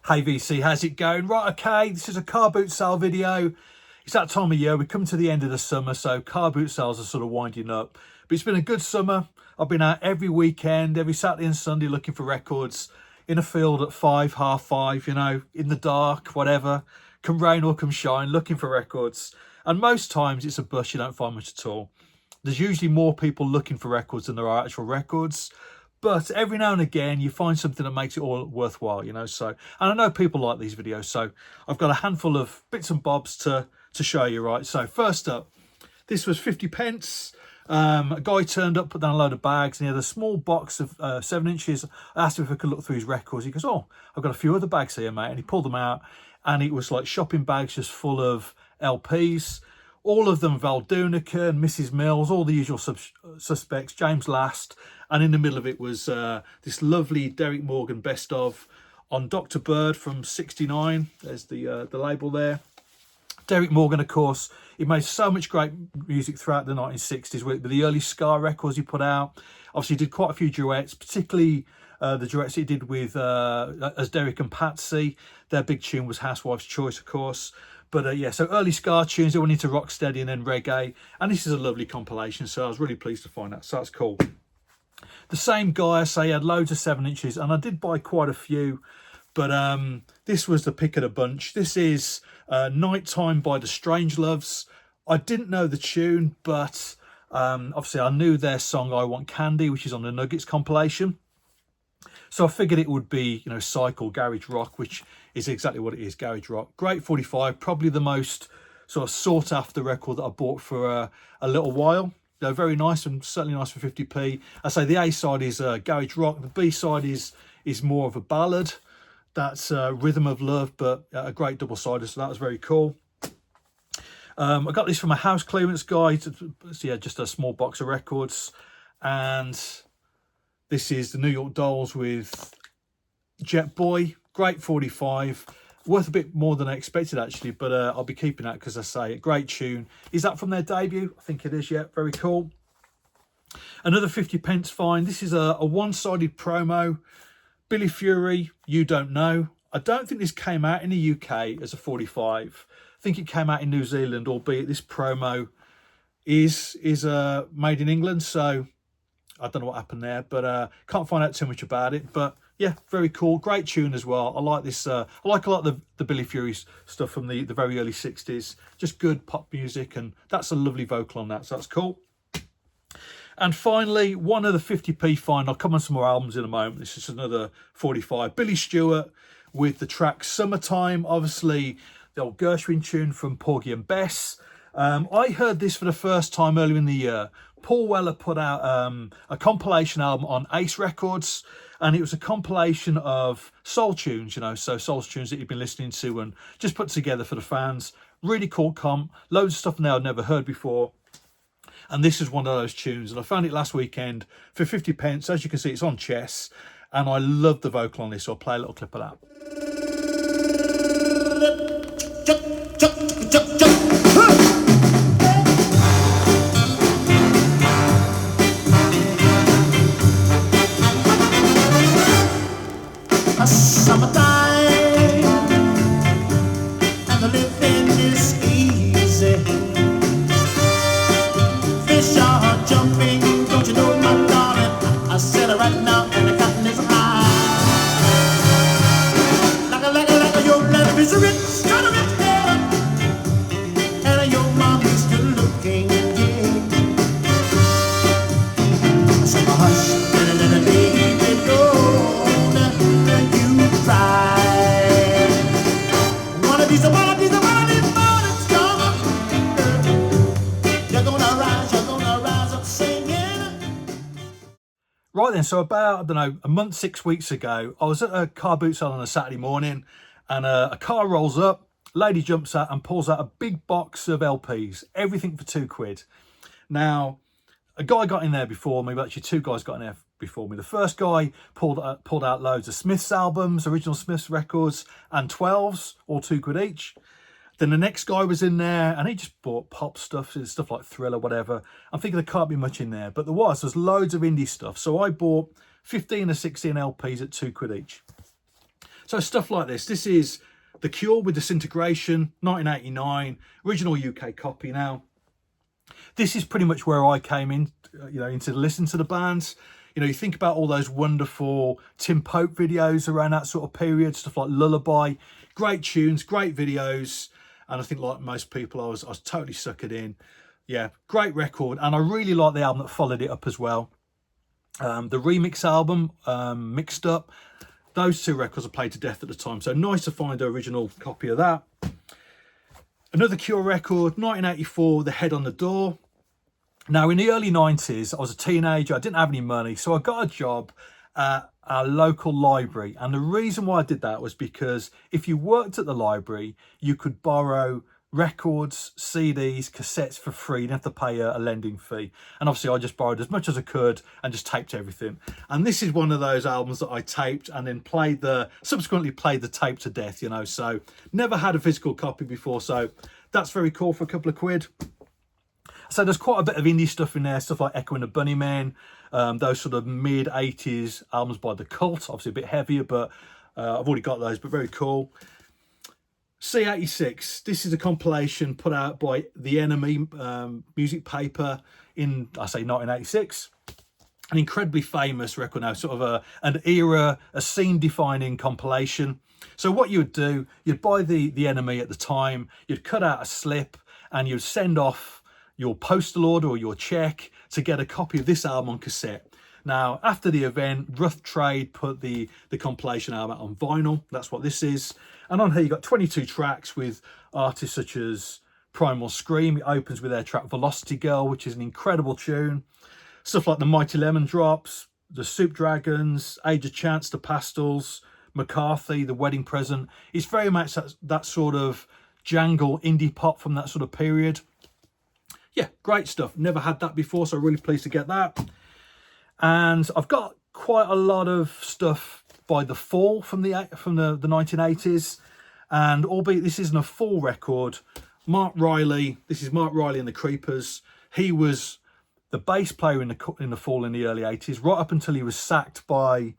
Hey VC, how's it going? Right, okay, this is a car boot sale video. It's that time of year, we come to the end of the summer, so car boot sales are sort of winding up. But it's been a good summer. I've been out every weekend, every Saturday and Sunday looking for records in a field at 5, half 5, you know, in the dark, whatever. Come rain or come shine, looking for records. And most times it's a bush, you don't find much at all. There's usually more people looking for records than there are actual records. But every now and again, you find something that makes it all worthwhile, you know. So, and I know people like these videos, so I've got a handful of bits and bobs to show you, right? So first up, this was 50 pence. A guy turned up, put down a load of bags, and he had a small box of 7 inches. I asked him if I could look through his records. He goes, "Oh, I've got a few other bags here, mate." And he pulled them out, and it was like shopping bags just full of LPs. All of them Valdunica and Mrs. Mills, all the usual suspects, James Last. And in the middle of it was this lovely Derek Morgan best of on Dr. Bird from '69. There's the label there. Derek Morgan, of course, he made so much great music throughout the 1960s with the early ska records he put out. Obviously, he did quite a few duets, particularly the duets he did with as Derek and Patsy. Their big tune was Housewife's Choice, of course. But yeah, so early ska tunes, they went into rocksteady and then reggae. And this is a lovely compilation, so I was really pleased to find that. So that's cool. The same guy, I say, had loads of 7 inches, and I did buy quite a few. But this was the pick of the bunch. This is Nighttime by the Strangeloves. I didn't know the tune, but obviously I knew their song I Want Candy, which is on the Nuggets compilation. So I figured it would be, you know, cycle, garage rock, which is exactly what it is, garage rock. Great 45, probably the most sort of sought after record that I bought for a little while. They're very nice and certainly nice for 50p. I say the A side is garage rock. The B side is more of a ballad. That's Rhythm of Love, but a great double-sided, so that was very cool. I got this from a house clearance guy. So yeah, just a small box of records. And this is the New York Dolls with Jet Boy. Great 45. Worth a bit more than I expected, actually, but I'll be keeping that because I say, great tune. Is that from their debut? I think it is, yeah. Very cool. Another 50 pence find. This is a one-sided promo. Billy Fury, You Don't Know. I don't think this came out in the UK as a 45. I think it came out in New Zealand, albeit this promo is made in England, so I don't know what happened there, but can't find out too much about it. But yeah, very cool. Great tune as well. I like this. I like a lot of the Billy Fury stuff from the very early 60s. Just good pop music, and that's a lovely vocal on that, so that's cool. And finally, one of the 50p find. I'll come on some more albums in a moment. This is another 45. Billy Stewart with the track Summertime. Obviously, the old Gershwin tune from Porgy and Bess. I heard this for the first time earlier in the year. Paul Weller put out a compilation album on Ace Records, and it was a compilation of soul tunes, you know, so soul tunes that you've been listening to and just put together for the fans. Really cool comp. Loads of stuff now I'd never heard before. And this is one of those tunes, and I found it last weekend for 50 pence. As you can see, it's on Chess, and I love the vocal on this, so I'll play a little clip of that. Summertime, and the living is easy. Fish are jumping, don't you know, my darling? I said it right now, and the cotton is high. Like your love is rich, kind of rich, yeah. And your mom is good looking, yeah. So hush, little baby, don't you cry. One of these mornings come, you're gonna rise up singing. Right then, so about, I don't know, a month, 6 weeks ago, I was at a car boot sale on a Saturday morning, and a car rolls up, lady jumps out and pulls out a big box of LPs, everything for £2. Now, a guy got in there before me, but actually two guys got in there before me. The first guy pulled out loads of Smiths albums, original Smiths records, and 12s, all £2 each. Then the next guy was in there, and he just bought pop stuff like Thriller, whatever. I'm thinking there can't be much in there, but there's loads of indie stuff. So I bought 15 or 16 LPs at £2 each. So stuff like this. This is The Cure with Disintegration, 1989, original UK copy. Now, this is pretty much where I came in, into listen to the bands. You think about all those wonderful Tim Pope videos around that sort of period, stuff like Lullaby, great tunes, great videos. And I think like most people, I was totally suckered in. Yeah, great record. And I really like the album that followed it up as well. The remix album, Mixed Up, those two records I played to death at the time. So nice to find the original copy of that. Another Cure record, 1984, The Head on the Door. Now, in the early 90s, I was a teenager. I didn't have any money. So I got a job at our local library. And the reason why I did that was because if you worked at the library, you could borrow records, CDs, cassettes for free. You didn't have to pay a lending fee. And obviously I just borrowed as much as I could and just taped everything. And this is one of those albums that I taped and then subsequently played the tape to death, So never had a physical copy before. So that's very cool for a couple of quid. So there's quite a bit of indie stuff in there, stuff like Echo and the Bunnymen, those sort of mid-80s albums by The Cult, obviously a bit heavier, but I've already got those, but very cool. C86, this is a compilation put out by The Enemy Music Paper in, 1986. An incredibly famous record now, sort of an era, a scene-defining compilation. So what you would do, you'd buy the Enemy at the time, you'd cut out a slip, and you'd send off your postal order or your check to get a copy of this album on cassette. Now, after the event, Rough Trade put the compilation album out on vinyl. That's what this is. And on here, you've got 22 tracks with artists such as Primal Scream. It opens with their track Velocity Girl, which is an incredible tune. Stuff like the Mighty Lemon Drops, the Soup Dragons, Age of Chance, the Pastels, McCarthy, The Wedding Present. It's very much that sort of jangle indie pop from that sort of period. Yeah, great stuff. Never had that before, so really pleased to get that. And I've got quite a lot of stuff by The Fall from the 1980s. And albeit this isn't a full record, Mark Riley, this is Mark Riley and the Creepers. He was the bass player in the Fall in the early 80s, right up until he was sacked by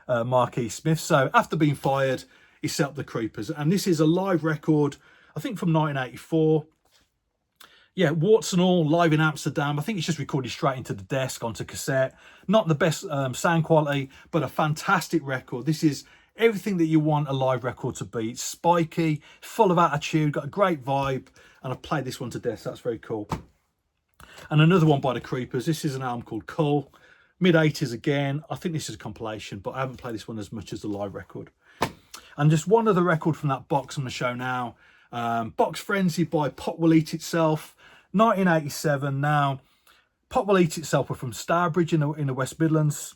Mark E. Smith. So after being fired, he set up the Creepers. And this is a live record, I think from 1984. Yeah, warts and all, live in Amsterdam. I think it's just recorded straight into the desk onto cassette. Not the best sound quality, but a fantastic record. This is everything that you want a live record to be. It's spiky, full of attitude, got a great vibe, and I've played this one to death, so that's very cool. And another one by the Creepers. This is an album called Cull. Mid-80s again. I think this is a compilation, but I haven't played this one as much as the live record. And just one other record from that box on the show now. Box Frenzy by Pot Will Eat Itself, 1987. Now, Pot Will Eat Itself were from Starbridge in the West Midlands.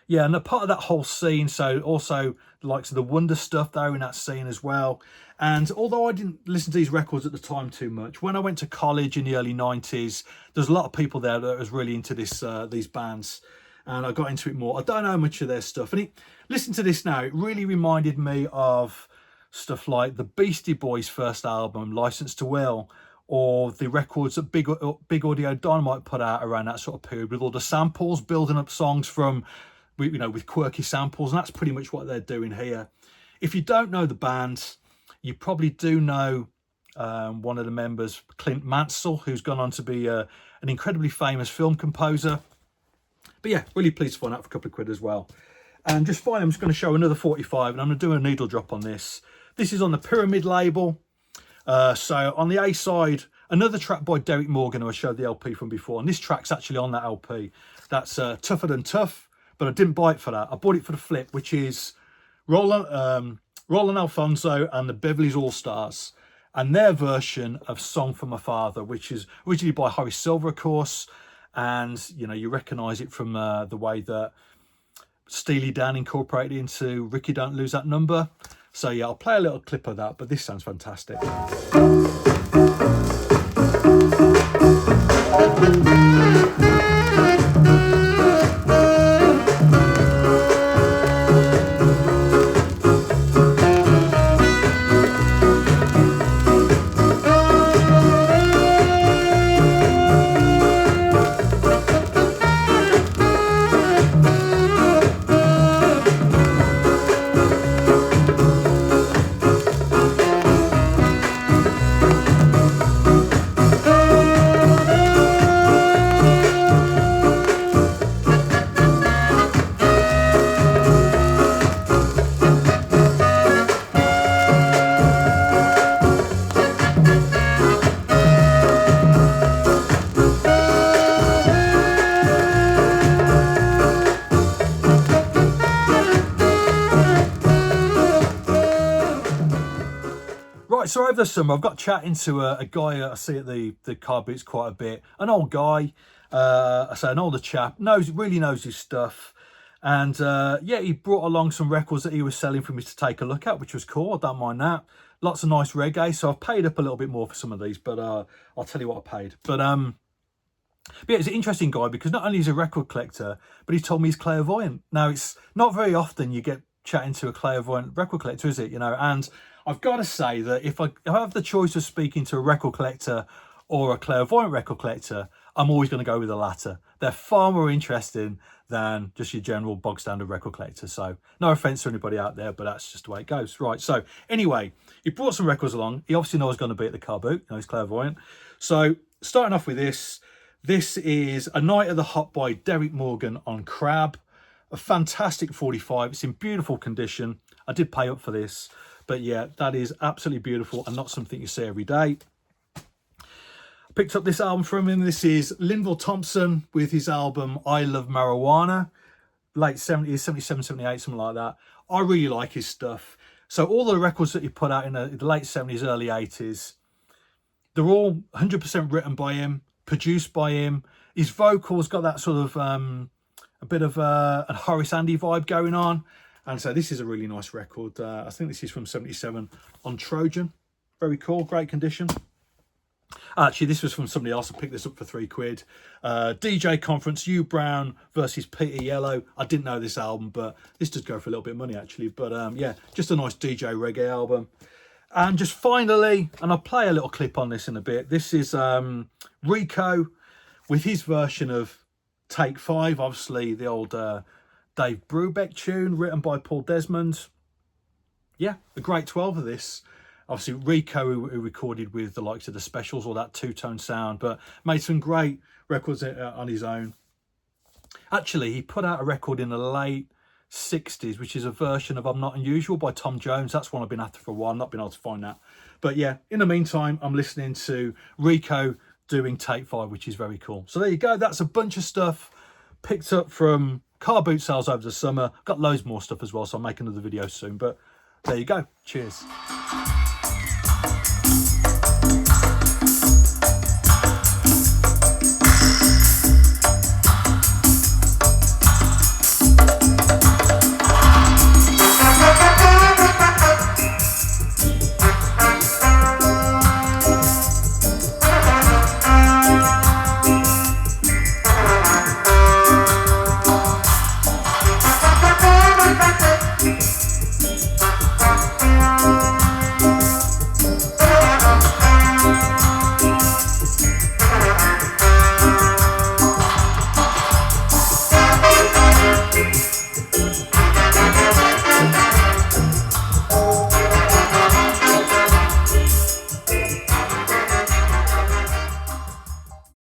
Yeah, and a part of that whole scene, so also the likes of the Wonder Stuff, they were in that scene as well. And although I didn't listen to these records at the time too much, when I went to college in the early 90s, there's a lot of people there that was really into these bands. And I got into it more. I don't know much of their stuff. And listen to this now, it really reminded me of stuff like the Beastie Boys' first album, License to Ill, or the records that Big Audio Dynamite put out around that sort of period, with all the samples, building up songs from, with quirky samples. And that's pretty much what they're doing here. If you don't know the band, you probably do know one of the members, Clint Mansell, who's gone on to be an incredibly famous film composer. But yeah, really pleased to find out for a couple of quid as well. And just finally, I'm just going to show another 45, and I'm going to do a needle drop on this. This is on the Pyramid label. So on the A side, another track by Derek Morgan, who I showed the LP from before. And this track's actually on that LP. That's Tougher Than Tough, but I didn't buy it for that. I bought it for the flip, which is Roland Alfonso and the Beverly's All-Stars, and their version of Song for My Father, which is originally by Horace Silver, of course. And, you recognise it from the way that Steely Dan incorporated into Ricky Don't Lose That Number. So yeah, I'll play a little clip of that, but this sounds fantastic. Right, so over the summer, I've got chatting to a guy I see at the car boots quite a bit. An old guy, I say an older chap, really knows his stuff. And yeah, he brought along some records that he was selling for me to take a look at, which was cool. I don't mind that. Lots of nice reggae. So I've paid up a little bit more for some of these, but I'll tell you what I paid. But yeah, it's an interesting guy because not only is he a record collector, but he told me he's clairvoyant. Now, it's not very often you get chatting to a clairvoyant record collector, is it? You know, and I've got to say that if I have the choice of speaking to a record collector or a clairvoyant record collector, I'm always going to go with the latter. They're far more interesting than just your general bog standard record collector. So no offense to anybody out there, but that's just the way it goes. Right. So anyway, he brought some records along. He obviously knows I was going to be at the car boot. You know, he's clairvoyant. So starting off with this. This is A Night at the Hop by Derek Morgan on Crab. A fantastic 45. It's in beautiful condition. I did pay up for this. But yeah, that is absolutely beautiful and not something you see every day. I picked up this album from him. This is Linval Thompson with his album I Love Marijuana. Late 70s, 77, 78, something like that. I really like his stuff. So all the records that he put out in the late 70s, early 80s, they're all 100% written by him, produced by him. His vocals got that sort of a bit of a Horace Andy vibe going on. And so this is a really nice record. I think this is from 77 on Trojan. Very cool, great condition. Actually, this was from somebody else. I picked this up for £3. DJ Conference, Hugh Brown versus Peter Yellow. I didn't know this album, but this does go for a little bit of money, actually. But yeah, just a nice DJ reggae album. And just finally, and I'll play a little clip on this in a bit. This is Rico with his version of Take 5. Obviously, the old Dave Brubeck tune written by Paul Desmond. Yeah, a great 12 of this. Obviously, Rico, who recorded with the likes of the Specials, or that two-tone sound, but made some great records on his own. Actually, he put out a record in the late 60s, which is a version of I'm Not Unusual by Tom Jones. That's one I've been after for a while. I've not been able to find that. But yeah, in the meantime, I'm listening to Rico doing Take 5, which is very cool. So there you go. That's a bunch of stuff picked up from car boot sales over the summer. Got loads more stuff as well, so I'll make another video soon. But there you go. Cheers.